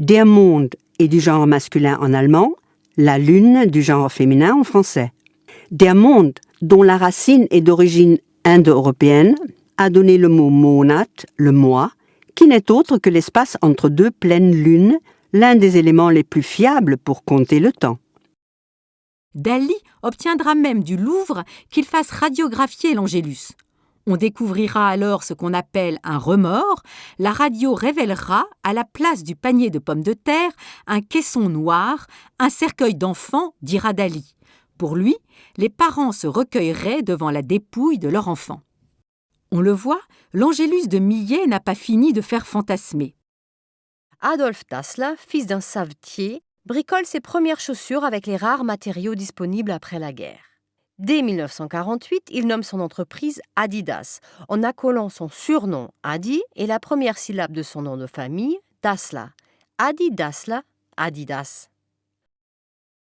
Der Mond est du genre masculin en allemand, la lune du genre féminin en français. Der Mond, dont la racine est d'origine indo-européenne, a donné le mot Monat, le mois, qui n'est autre que l'espace entre deux pleines lunes, l'un des éléments les plus fiables pour compter le temps. Dali obtiendra même du Louvre qu'il fasse radiographier l'Angélus. On découvrira alors ce qu'on appelle un remords. La radio révélera, à la place du panier de pommes de terre, un caisson noir, un cercueil d'enfant, dira Dali. Pour lui, les parents se recueilleraient devant la dépouille de leur enfant. On le voit, l'Angélus de Millet n'a pas fini de faire fantasmer. Adolphe Dassler, fils d'un savetier, bricole ses premières chaussures avec les rares matériaux disponibles après la guerre. Dès 1948, il nomme son entreprise Adidas, en accolant son surnom Adi et la première syllabe de son nom de famille, Dassler. Adi Dassler, Adidas.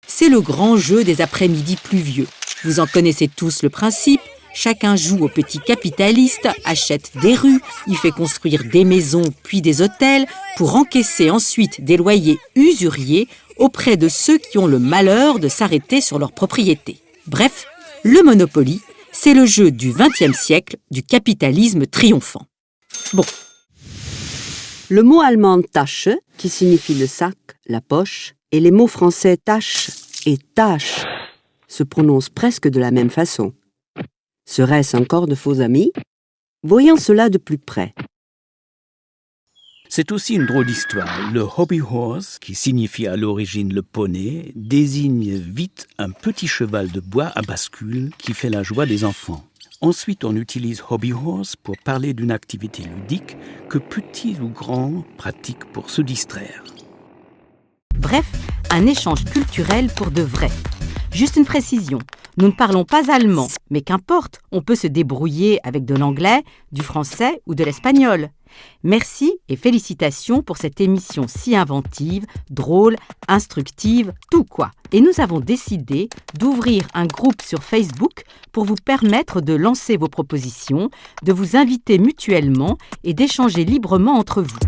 C'est le grand jeu des après-midi pluvieux. Vous en connaissez tous le principe. Chacun joue au petit capitaliste, achète des rues, y fait construire des maisons puis des hôtels pour encaisser ensuite des loyers usuriers auprès de ceux qui ont le malheur de s'arrêter sur leur propriété. Bref, le Monopoly, c'est le jeu du XXe siècle du capitalisme triomphant. Bon. Le mot allemand Tasche, qui signifie le sac, la poche, et les mots français tâche et tâche se prononcent presque de la même façon. Serait-ce encore de faux amis? Voyons cela de plus près. C'est aussi une drôle d'histoire. Le Hobbyhorse, qui signifie à l'origine le poney, désigne vite un petit cheval de bois à bascule qui fait la joie des enfants. Ensuite, on utilise Hobbyhorse pour parler d'une activité ludique que petits ou grands pratiquent pour se distraire. Bref, un échange culturel pour de vrai. Juste une précision, nous ne parlons pas allemand, mais qu'importe, on peut se débrouiller avec de l'anglais, du français ou de l'espagnol. Merci et félicitations pour cette émission si inventive, drôle, instructive, tout quoi. Et nous avons décidé d'ouvrir un groupe sur Facebook pour vous permettre de lancer vos propositions, de vous inviter mutuellement et d'échanger librement entre vous.